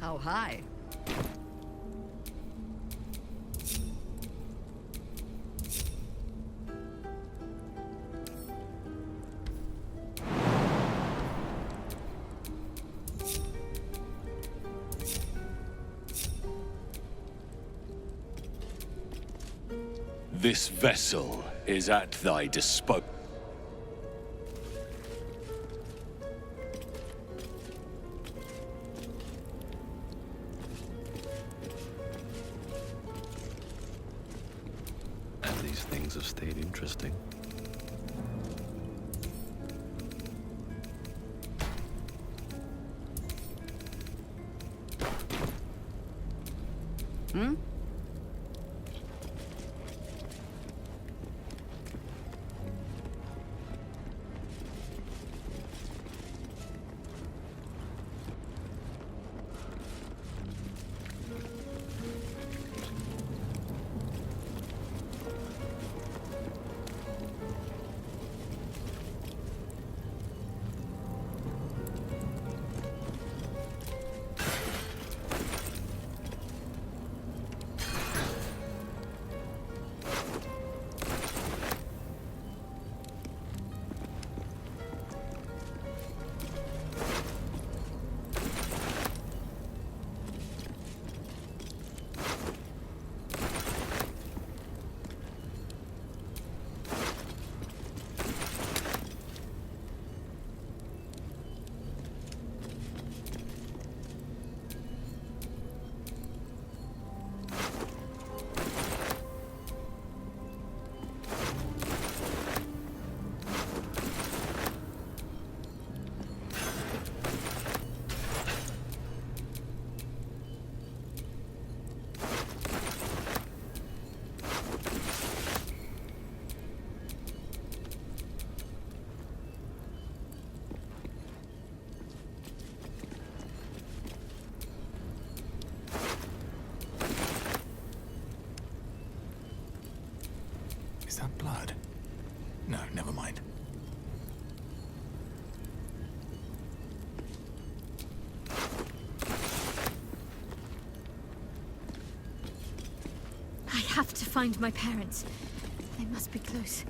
How high? This vessel is at thy disposal. And these things have stayed interesting. Hmm? Is that blood? No, never mind. I have to find my parents. They must be close.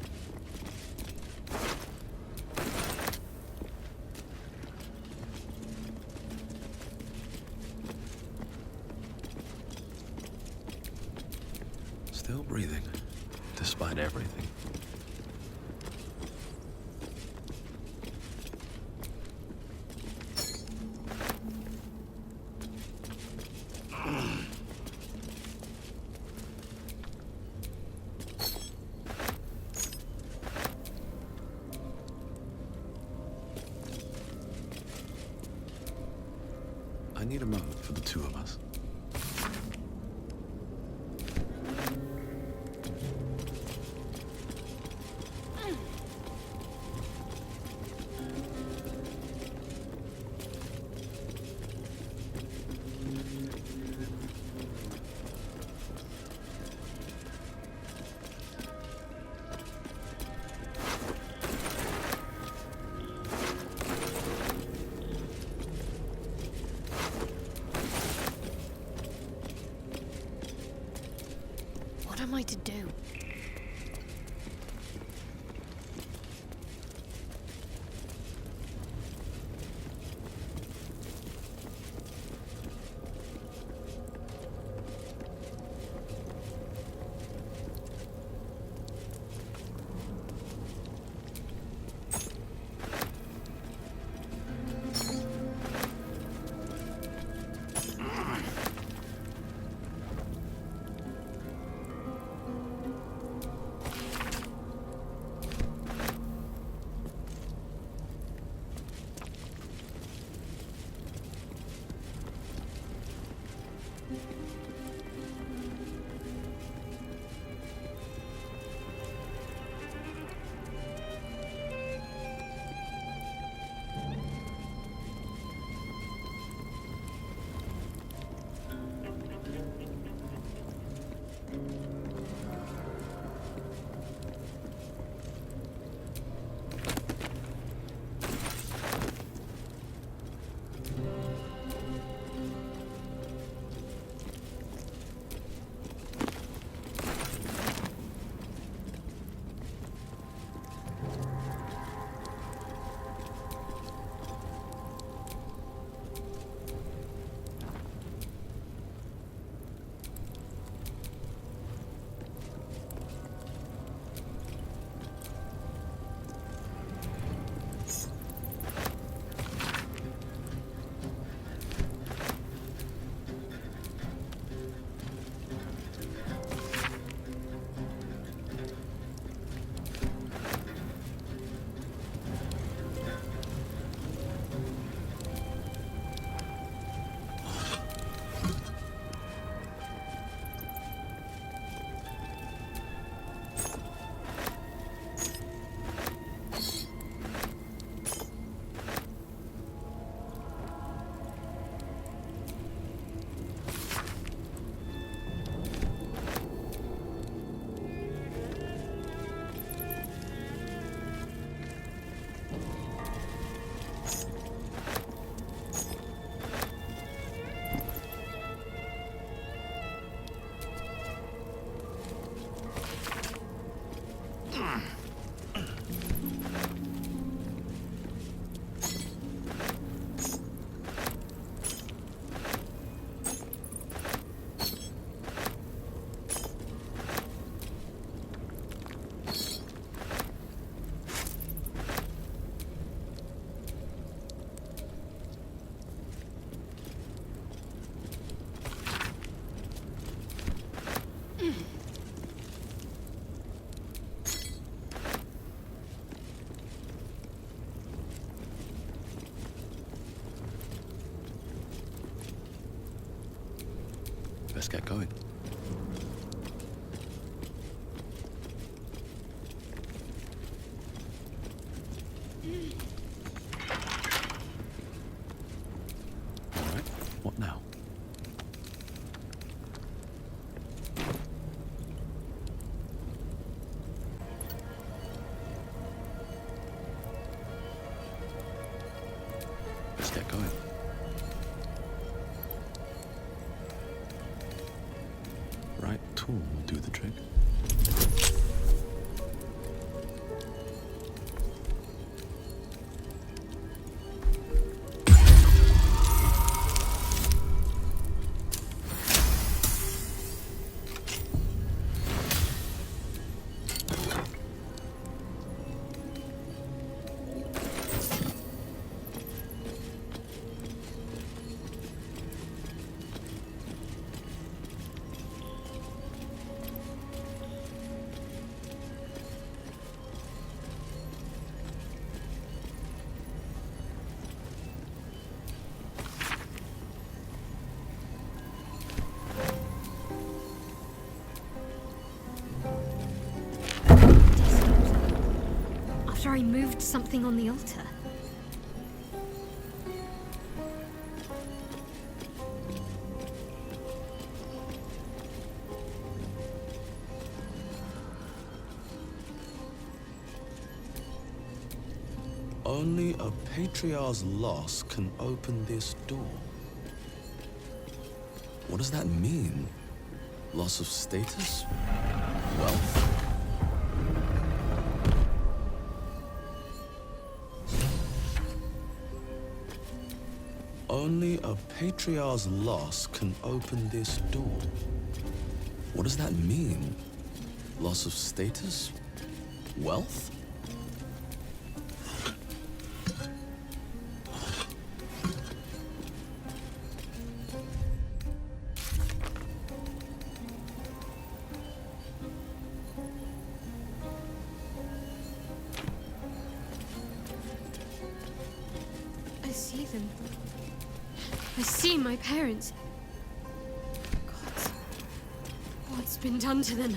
Still breathing, despite everything. I need a moment for the two of us. What am I to do? Let's get going. All right, what now? Let's get going. Right tool will do the trick. After I moved something on the altar. Only a patriarch's loss can open this door. What does that mean? Loss of status? Wealth? Only a patriarch's loss can open this door. What does that mean? Loss of status? Wealth? I see them. I see my parents. God, what's been done to them?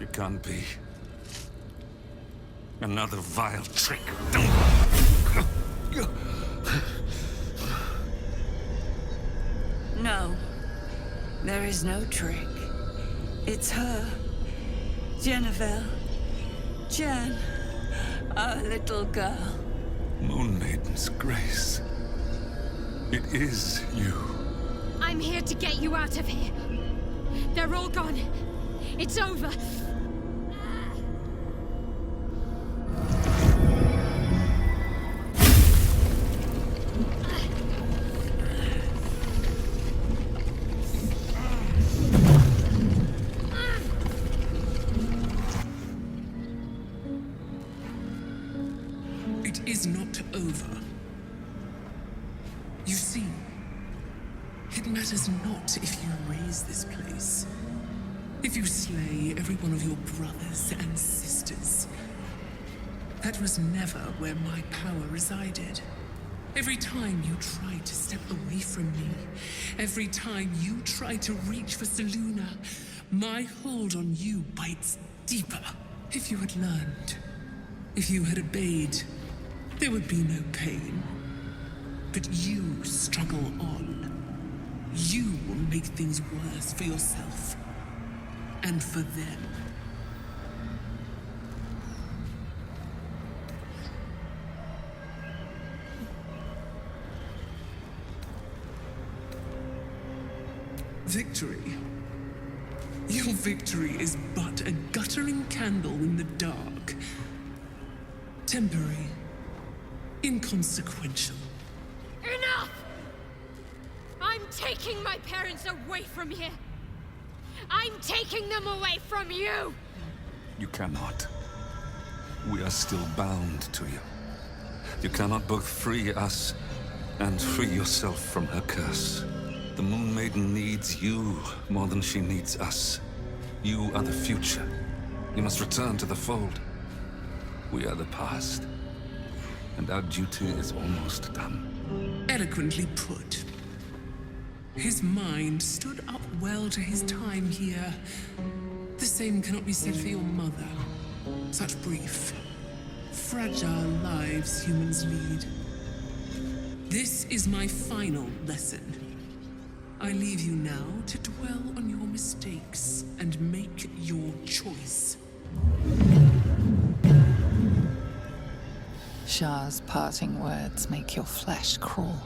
It can't be. Another vile trick. No. There is no trick. It's her. Jennifer. Jen. Our little girl. Moon Maiden's grace. It is you. I'm here to get you out of here. They're all gone. It's over. It is not over. You see, it matters not if you raise this place. If you slay every one of your brothers and sisters. That was never where my power resided. Every time you try to step away from me, every time you try to reach for Seluna, my hold on you bites deeper. If you had learned, if you had obeyed, there would be no pain. But you struggle on. You will make things worse for yourself. And for them. Victory. Your victory is but a guttering candle in the dark. Temporary. Inconsequential. Enough! I'm taking my parents away from here. I'm taking them away from you! You cannot. We are still bound to you. You cannot both free us and free yourself from her curse. The Moon Maiden needs you more than she needs us. You are the future. You must return to the fold. We are the past. And our duty is almost done. Eloquently put. His mind stood up well to his time here. The same cannot be said for your mother. Such brief, fragile lives humans lead. This is my final lesson. I leave you now to dwell on your mistakes and make your choice. Shah's parting words make your flesh crawl.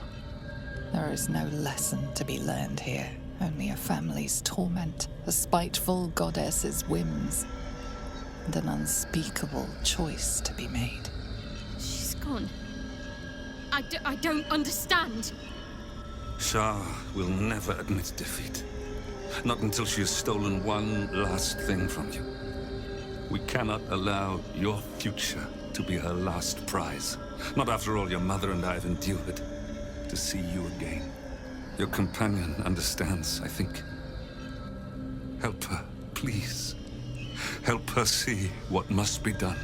There is no lesson to be learned here, only a family's torment, a spiteful goddess's whims, and an unspeakable choice to be made. She's gone. I don't understand. Shah will never admit defeat. Not until she has stolen one last thing from you. We cannot allow your future to be her last prize. Not after all your mother and I have endured. To see you again. Your companion understands, I think. Help her, please. Help her see what must be done.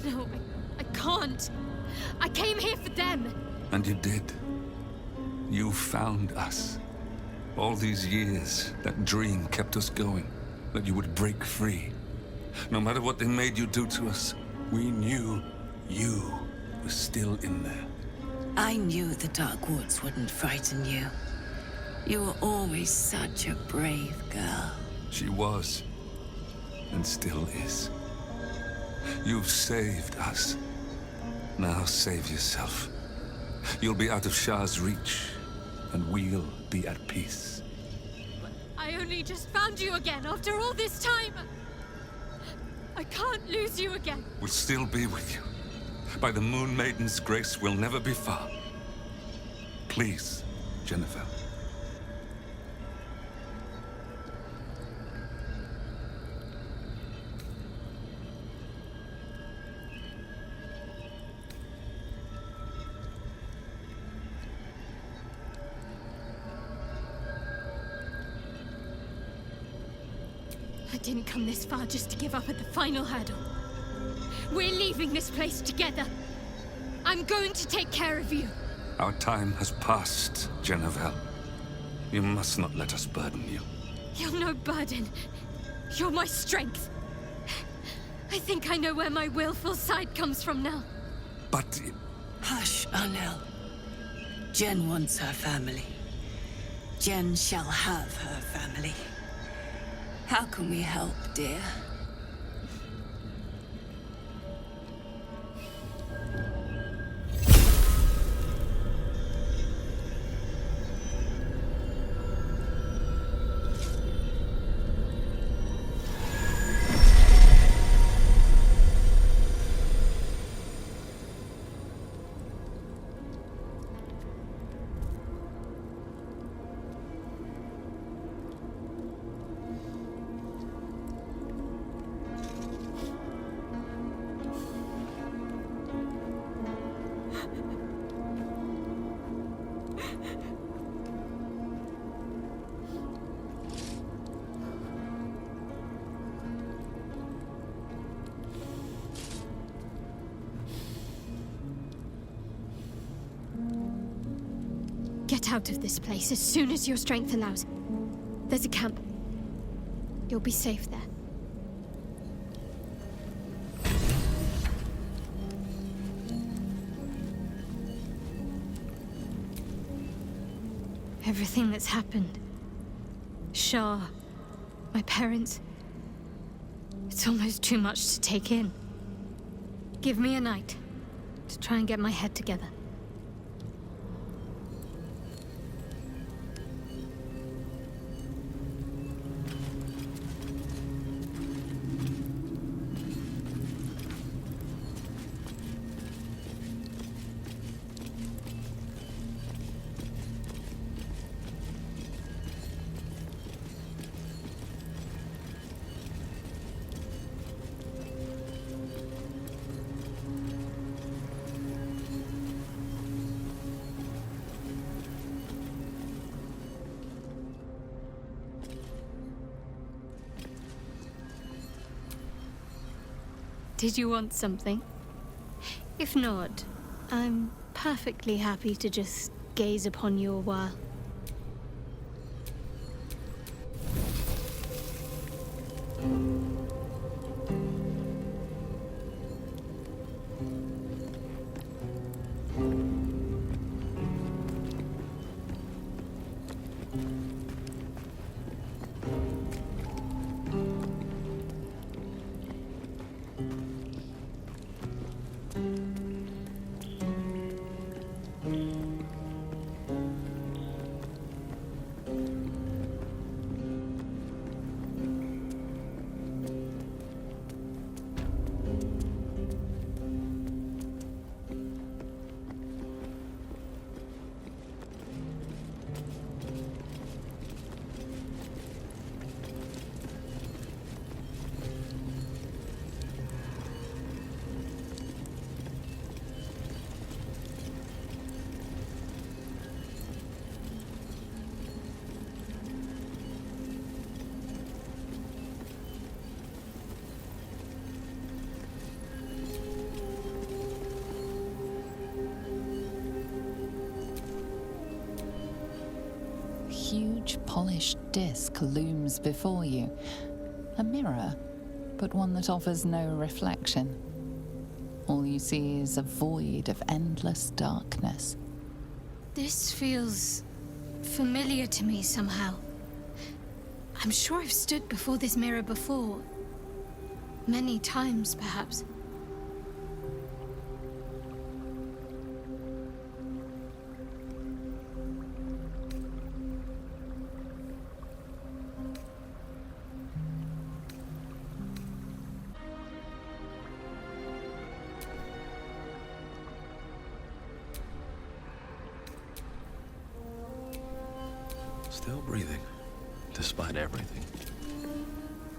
No, I can't. I came here for them. And you did. You found us. All these years, that dream kept us going. That you would break free. No matter what they made you do to us, we knew you were still in there. I knew the Dark Woods wouldn't frighten you. You were always such a brave girl. She was. And still is. You've saved us. Now save yourself. You'll be out of Shah's reach, and we'll be at peace. I only just found you again after all this time. I can't lose you again. We'll still be with you. By the Moon Maiden's grace, we'll never be far. Please, Jennifer. I didn't come this far just to give up at the final hurdle. We're leaving this place together. I'm going to take care of you. Our time has passed, Jennifer. You must not let us burden you. You're no burden. You're my strength. I think I know where my willful side comes from now. But... Hush, Arnel. Jen wants her family. Jen shall have her family. How can we help, dear? Get out of this place as soon as your strength allows. There's a camp. You'll be safe there. Everything that's happened. Shah, my parents. It's almost too much to take in. Give me a night to try and get my head together. Did you want something? If not, I'm perfectly happy to just gaze upon you a while. Huge polished disc looms before you. A mirror, but one that offers no reflection. All you see is a void of endless darkness. This feels familiar to me somehow. I'm sure I've stood before this mirror before. Many times, perhaps. Still breathing, despite everything.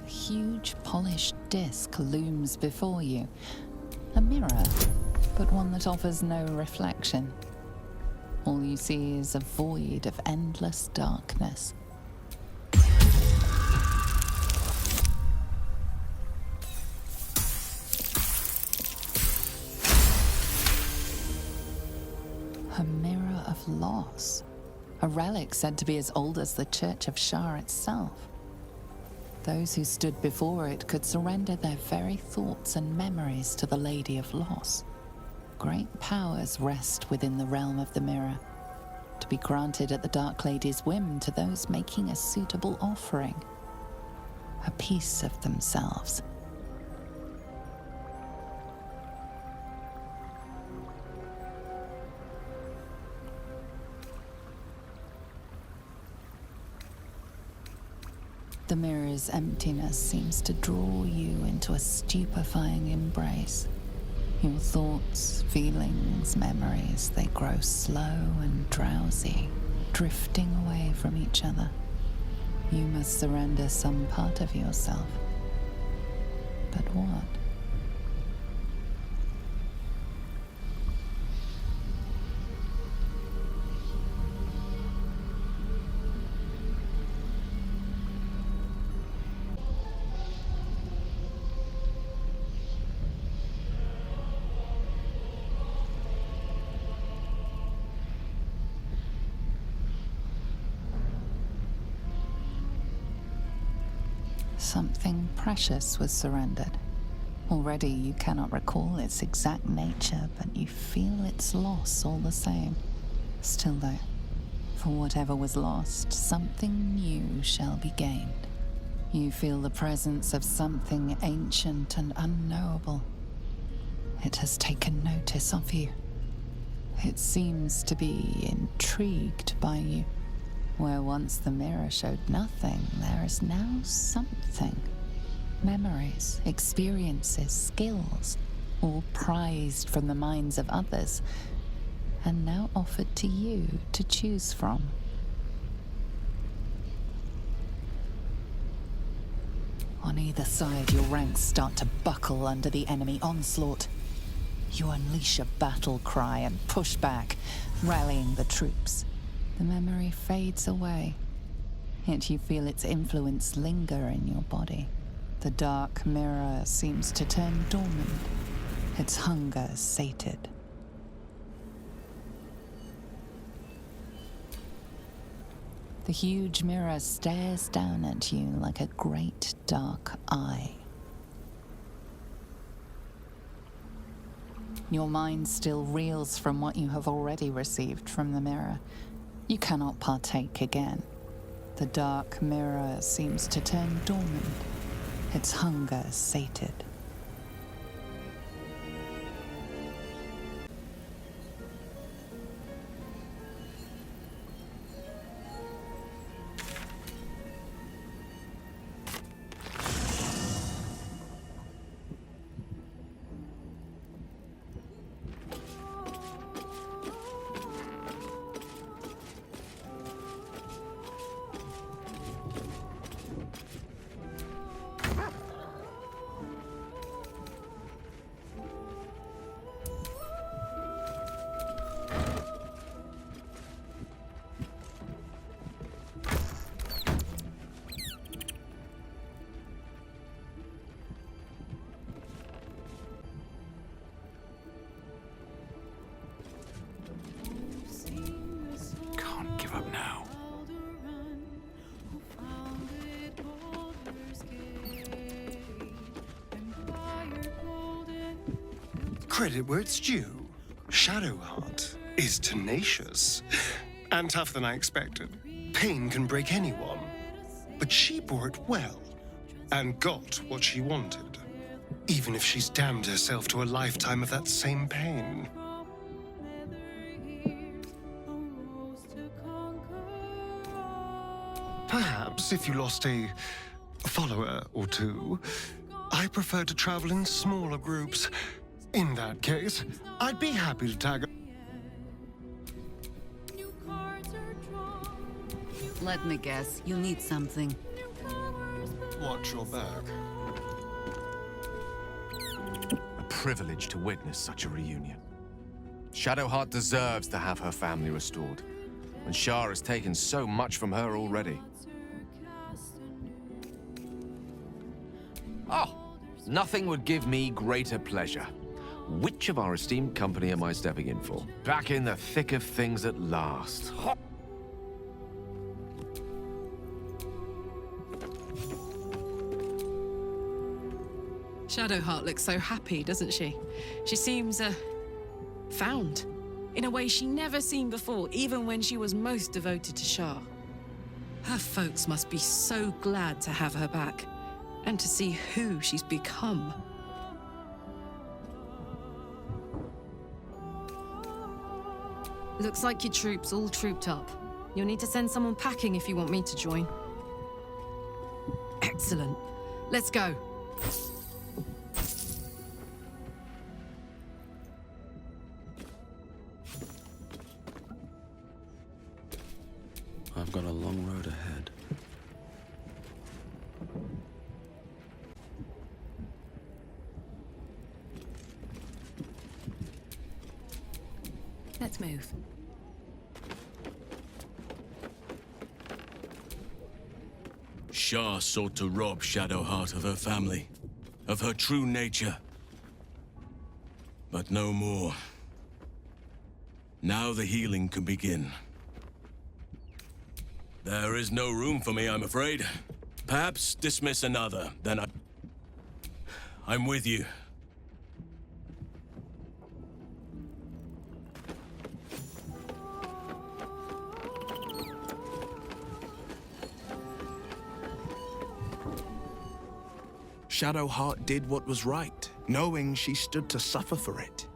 A huge polished disc looms before you. A mirror, but one that offers no reflection. All you see is a void of endless darkness. A mirror of loss. A relic said to be as old as the Church of Shah itself. Those who stood before it could surrender their very thoughts and memories to the Lady of Loss. Great powers rest within the realm of the mirror, to be granted at the Dark Lady's whim to those making a suitable offering. A piece of themselves. The mirror's emptiness seems to draw you into a stupefying embrace. Your thoughts, feelings, memories, they grow slow and drowsy, drifting away from each other. You must surrender some part of yourself. But what? Something precious was surrendered. Already you cannot recall its exact nature, but you feel its loss all the same. Still though, for whatever was lost, something new shall be gained. You feel the presence of something ancient and unknowable. It has taken notice of you. It seems to be intrigued by you. Where once the mirror showed nothing, there is now something. Memories, experiences, skills, all prized from the minds of others, and now offered to you to choose from. On either side, your ranks start to buckle under the enemy onslaught. You unleash a battle cry and push back, rallying the troops. The memory fades away, yet you feel its influence linger in your body. The dark mirror seems to turn dormant, its hunger sated. The huge mirror stares down at you like a great dark eye. Your mind still reels from what you have already received from the mirror. You cannot partake again. The dark mirror seems to turn dormant, its hunger sated. Credit where it's due. Shadowheart is tenacious and tougher than I expected. Pain can break anyone, but she bore it well and got what she wanted, even if she's damned herself to a lifetime of that same pain. Perhaps if you lost a follower or two, I prefer to travel in smaller groups. In that case, I'd be happy to tag. Let me guess, you need something. Watch your back. A privilege to witness such a reunion. Shadowheart deserves to have her family restored, and Shah has taken so much from her already. Oh, nothing would give me greater pleasure. Which of our esteemed company am I stepping in for? Back in the thick of things at last. Shadowheart looks so happy, doesn't she? She seems, found. In a way she never seen before, even when she was most devoted to Shah. Her folks must be so glad to have her back, and to see who she's become. Looks like your troops all trooped up. You'll need to send someone packing if you want me to join. Excellent. Let's go. I've got a long road ahead. Let's move. Shah sought to rob Shadowheart of her family, of her true nature. But no more. Now the healing can begin. There is no room for me, I'm afraid. Perhaps dismiss another, then I'm with you. Shadowheart did what was right, knowing she stood to suffer for it.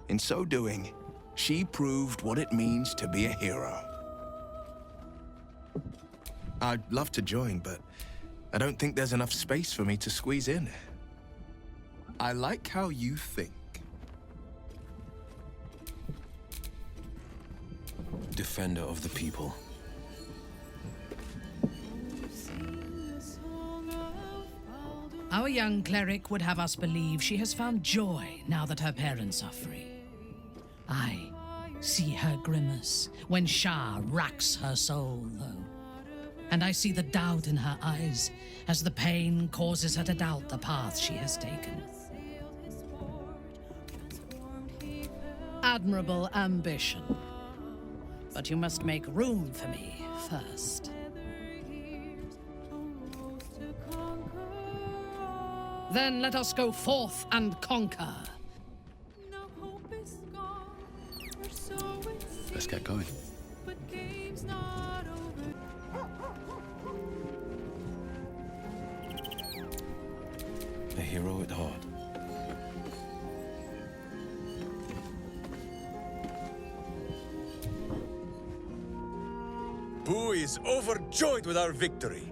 In so doing, she proved what it means to be a hero. I'd love to join, but I don't think there's enough space for me to squeeze in. I like how you think. Defender of the people. Our young cleric would have us believe she has found joy now that her parents are free. I see her grimace when Shah racks her soul, though. And I see the doubt in her eyes as the pain causes her to doubt the path she has taken. Admirable ambition. But you must make room for me first. Then let us go forth and conquer. Let's get going. A hero at heart. Boo is overjoyed with our victory.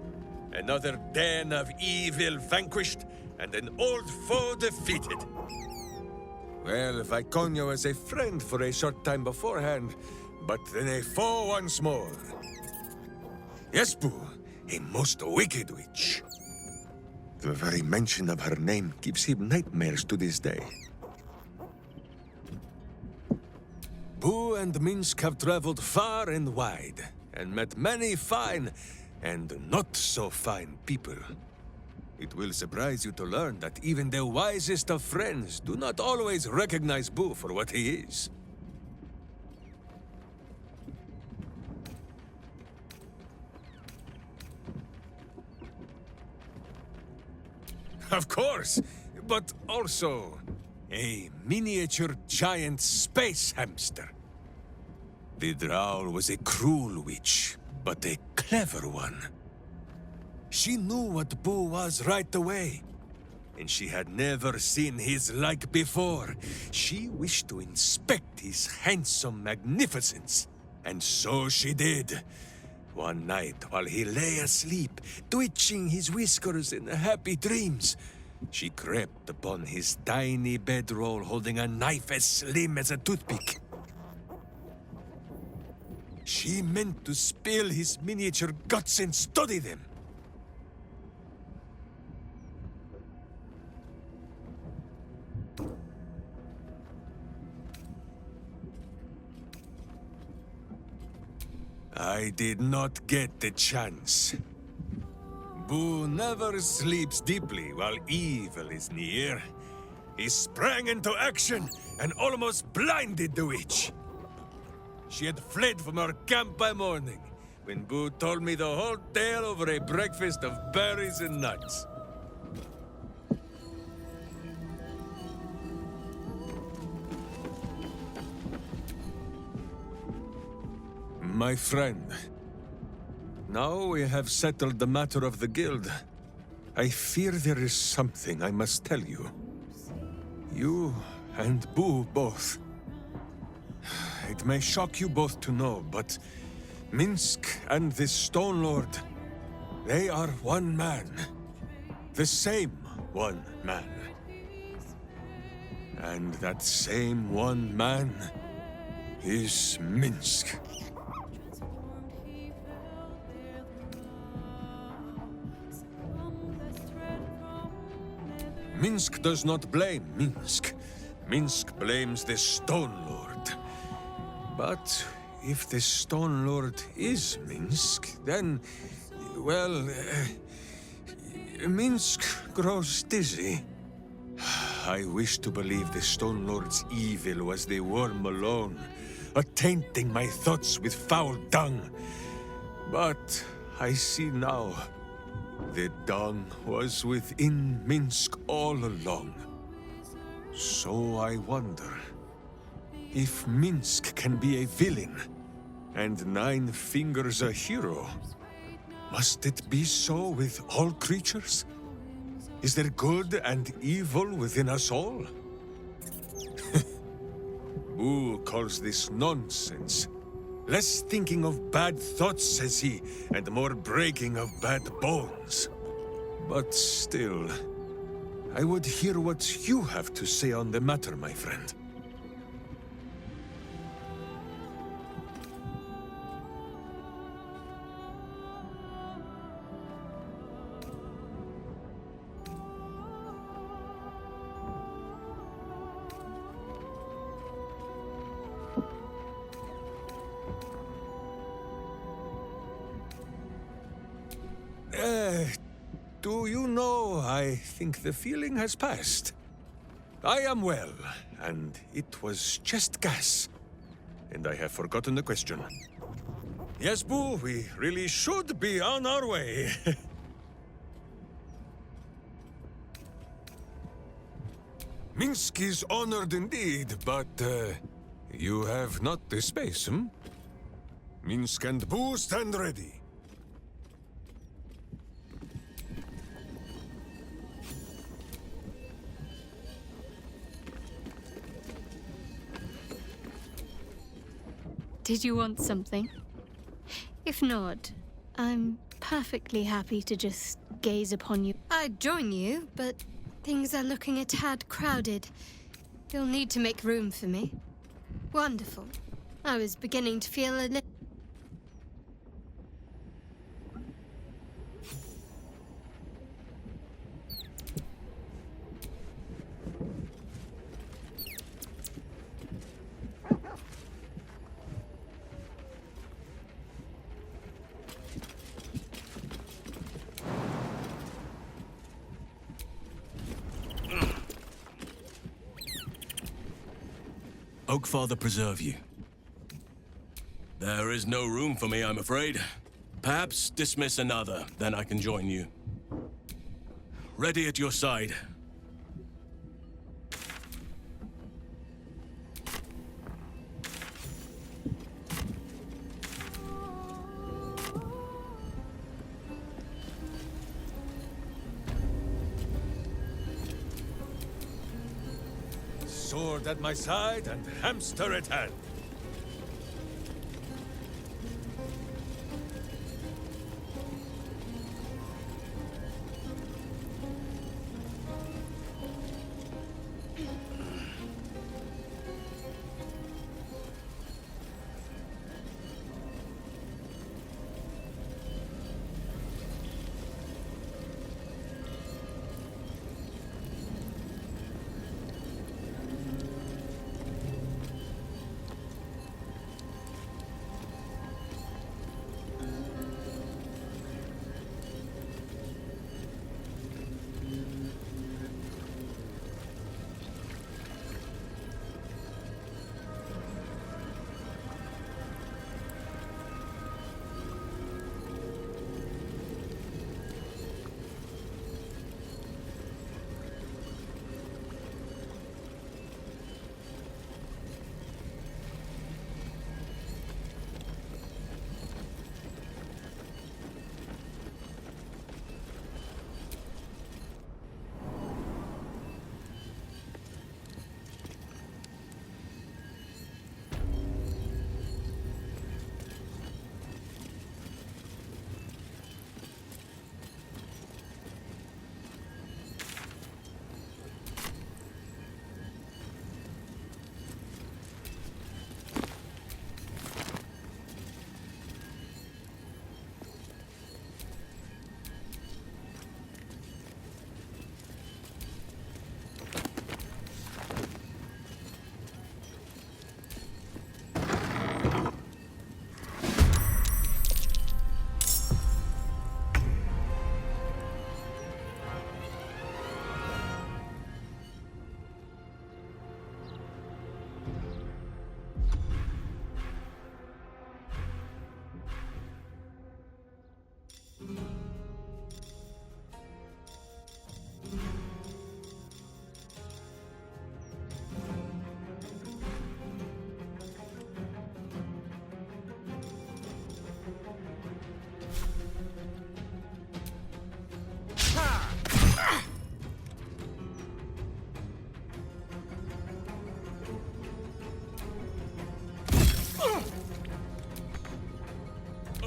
Another den of evil vanquished, and an old foe defeated. Well, Viconia was a friend for a short time beforehand, but then a foe once more. Yes, Boo, a most wicked witch. The very mention of her name gives him nightmares to this day. Boo and Minsk have traveled far and wide, and met many fine and not so fine people. It will surprise you to learn that even the wisest of friends do not always recognize Boo for what he is. Of course, but also a miniature giant space hamster. The Drow was a cruel witch, but a clever one. She knew what Boo was right away, and she had never seen his like before. She wished to inspect his handsome magnificence, and so she did. One night, while he lay asleep, twitching his whiskers in happy dreams, she crept upon his tiny bedroll holding a knife as slim as a toothpick. She meant to spill his miniature guts and study them. I did not get the chance. Boo never sleeps deeply while evil is near. He sprang into action and almost blinded the witch. She had fled from our camp by morning, when Boo told me the whole tale over a breakfast of berries and nuts. My friend, now we have settled the matter of the guild. I fear there is something I must tell you. You and Boo both. It may shock you both to know, but Minsk and this Stone Lord, they are one man. The same one man. And that same one man is Minsk. Minsk does not blame Minsk. Minsk blames the Stone Lord. But if the Stone Lord is Minsk, then, well, Minsk grows dizzy. I wish to believe the Stone Lord's evil was the worm alone, attainting my thoughts with foul dung. But I see now, The dawn was within Minsk all along. So I wonder if Minsk can be a villain and Nine Fingers a hero. Must it be so with all creatures? Is there good and evil within us all? Boo calls this nonsense. Less thinking of bad thoughts, says he, and more breaking of bad bones. But still, I would hear what you have to say on the matter, my friend. Do you know, I think the feeling has passed. I am well, and it was just gas. And I have forgotten the question. Yes, Boo, we really should be on our way. Minsk is honored indeed, but you have not the space, hmm? Minsk and Boo stand ready. Did you want something? If not, I'm perfectly happy to just gaze upon you. I'd join you, but things are looking a tad crowded. You'll need to make room for me. Wonderful. I was beginning to feel a little... Oakfather preserve you. There is no room for me, I'm afraid. Perhaps dismiss another, then I can join you. Ready at your side. Sword at my side and hamster at hand.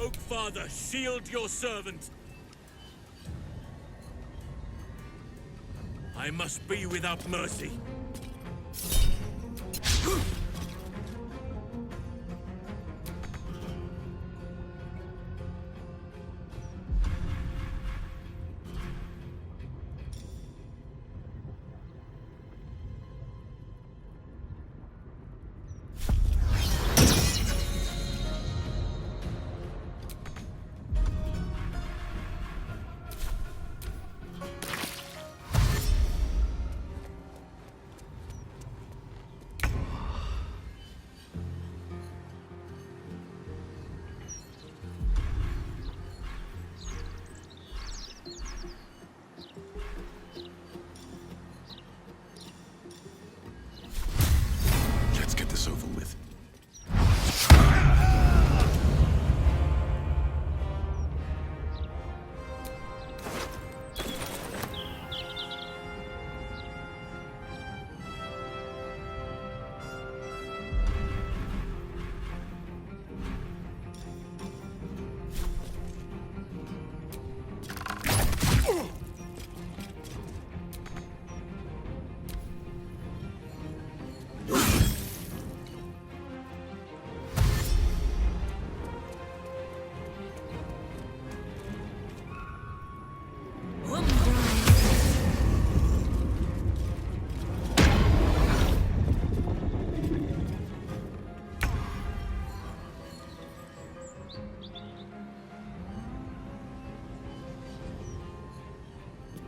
Oak Father, shield your servant. I must be without mercy. Let's get this over with.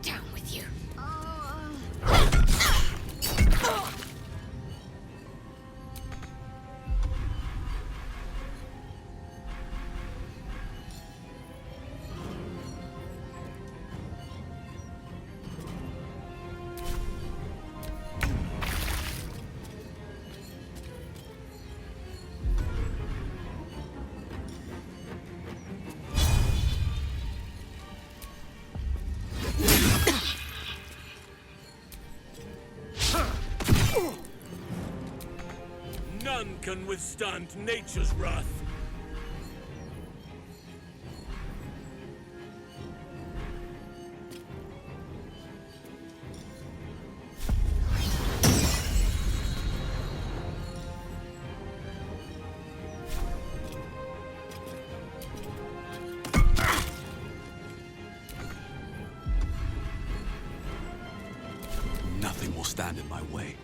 Down with you. None can withstand nature's wrath. Nothing will stand in my way.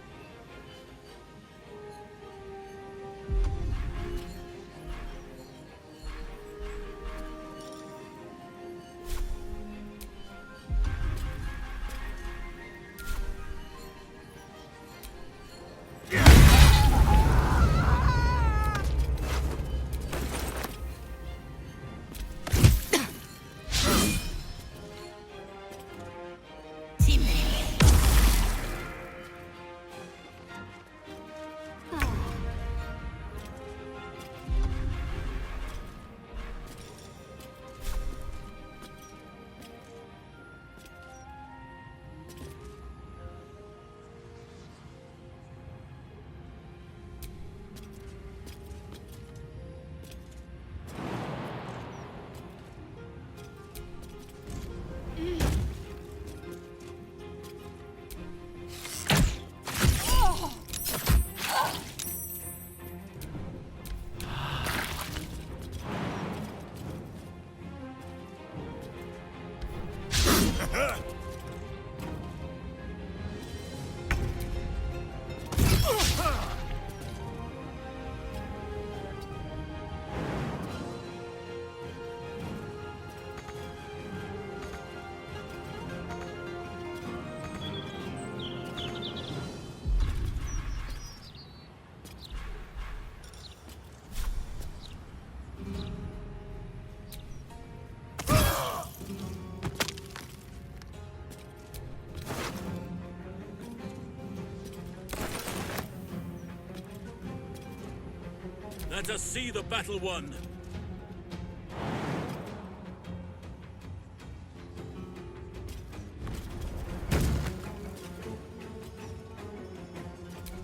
Let us see the battle won.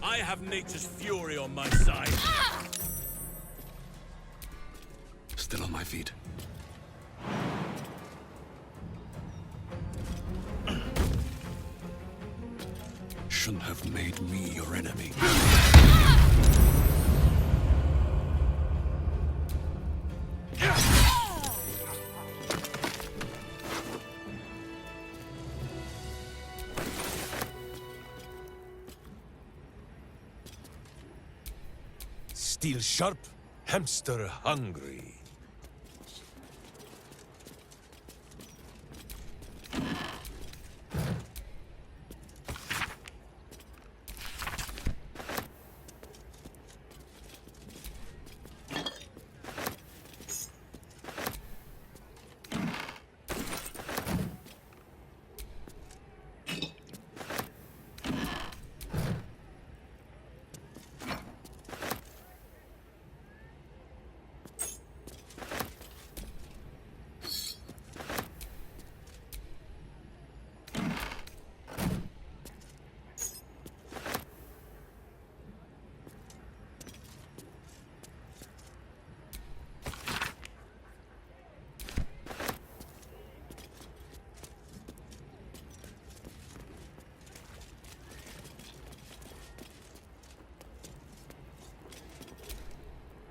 I have nature's fury on my side. Still on my my feet. Shouldn't have made me your enemy. Steel sharp, hamster hungry.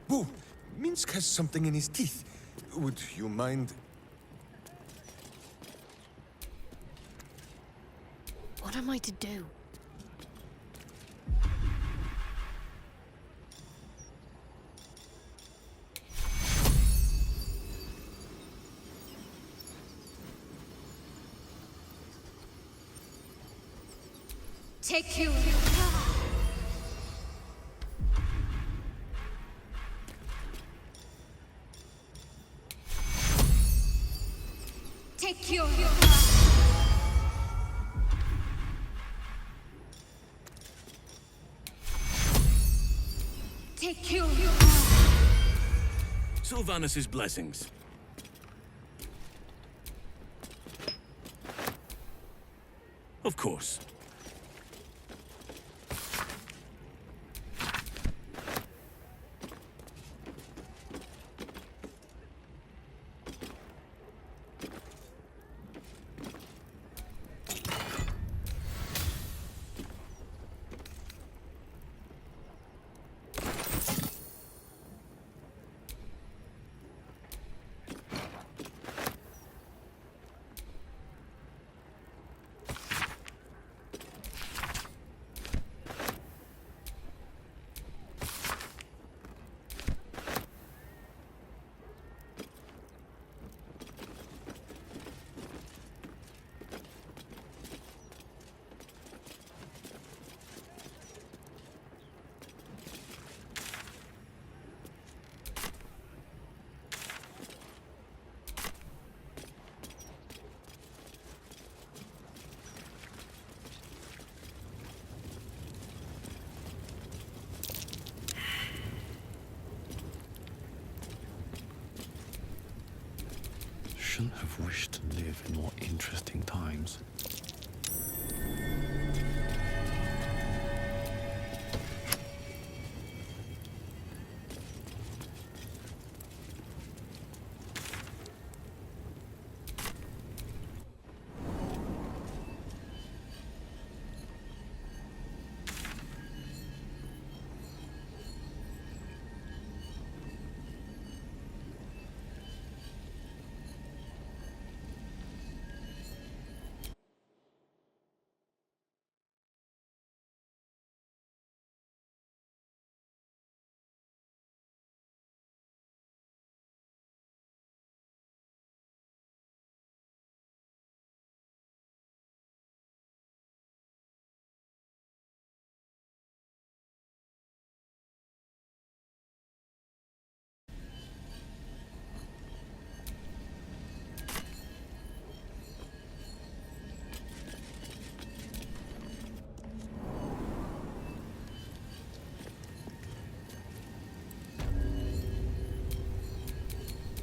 Boo! Minsk has something in his teeth. Would you mind? What am I to do? Take you. Take you. Take you. Sylvanus' blessings. Of course. Shouldn't have wished to live in more interesting times.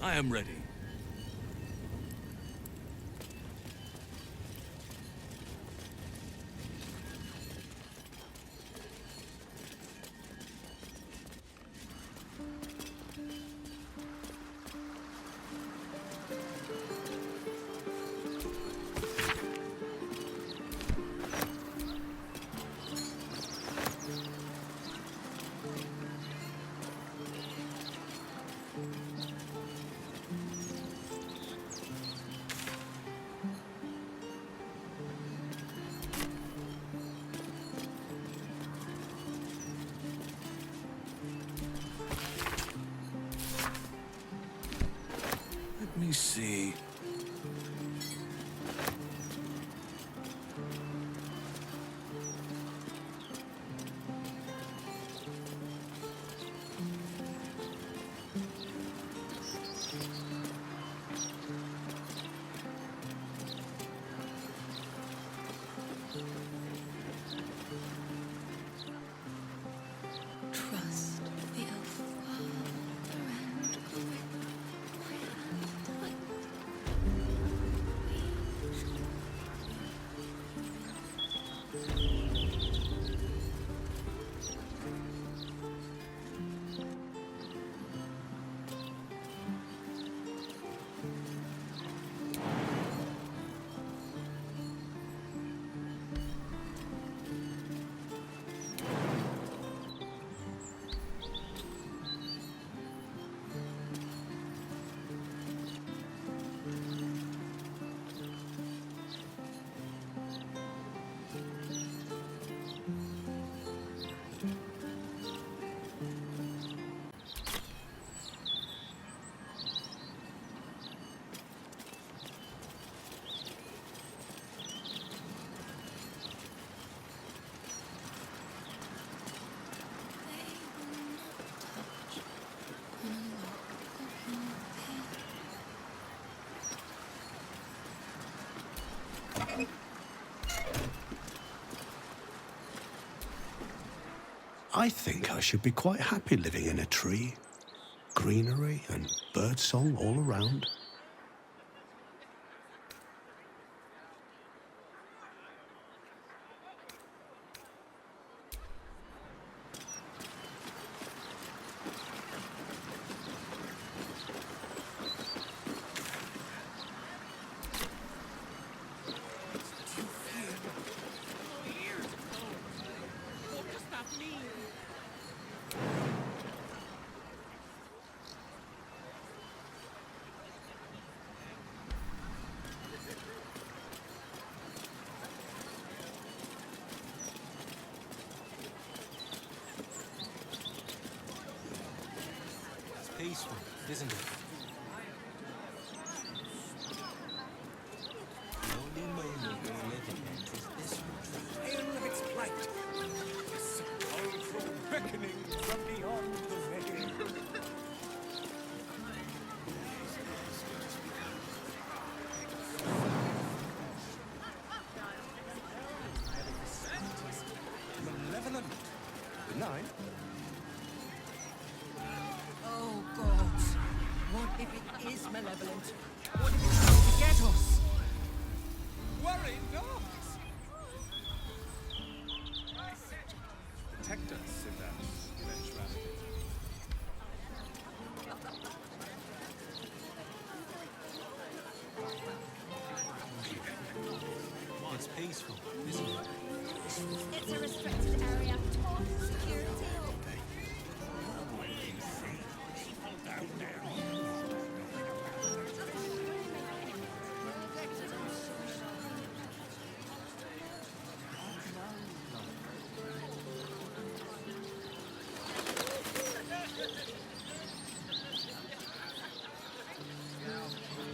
I am ready. see. Trust the elf father and grip my hand tight. I think I should be quite happy living in a tree. Greenery and birdsong all around. Peaceful, isn't it? The only moment we're living in is this one. In its plight. A sepulchral beckoning from beyond the veil. Malevolent. Good night. Oh, God. What if it is malevolent? What if it's trying to get us? Worry not. Protect us in that eventuality. It's peaceful, isn't it? It's a restricted area. Security.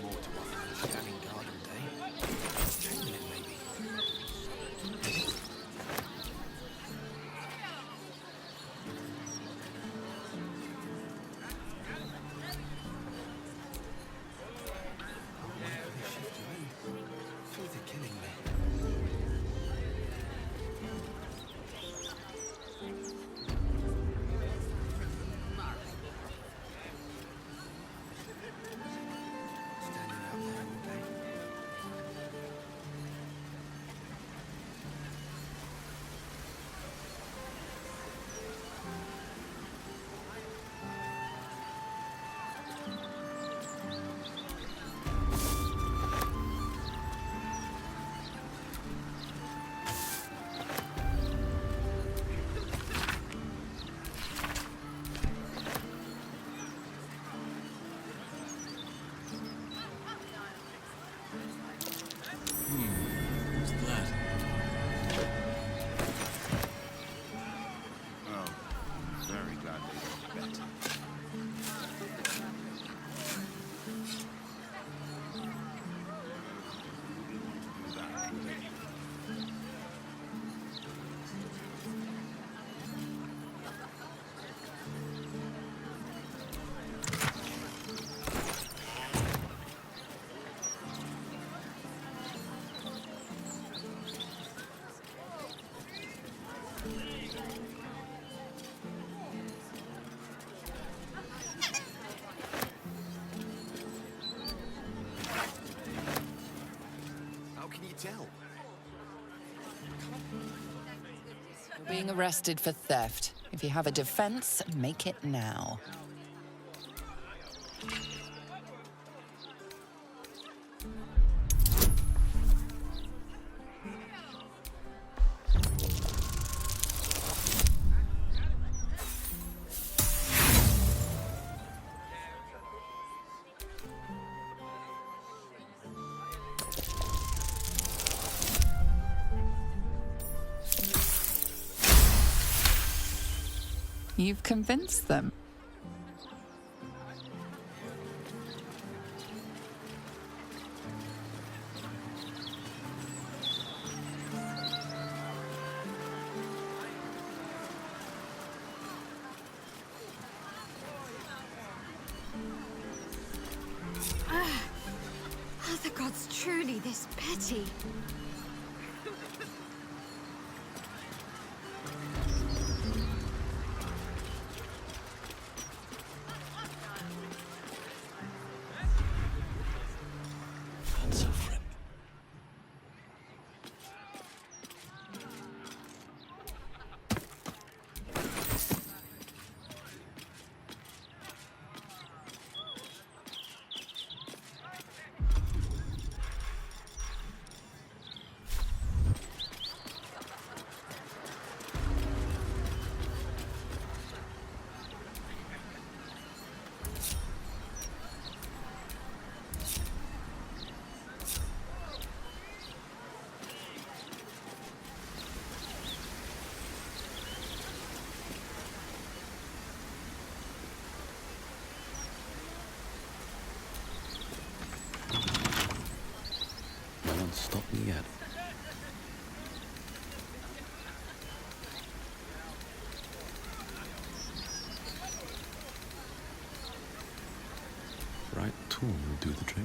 More to offer than Scanning Garden Day. Chamberlain, maybe. Being arrested for theft. If you have a defense, make it now. You've convinced them. Are the gods truly this petty? No one's stopped me yet. Right tool will do the trick.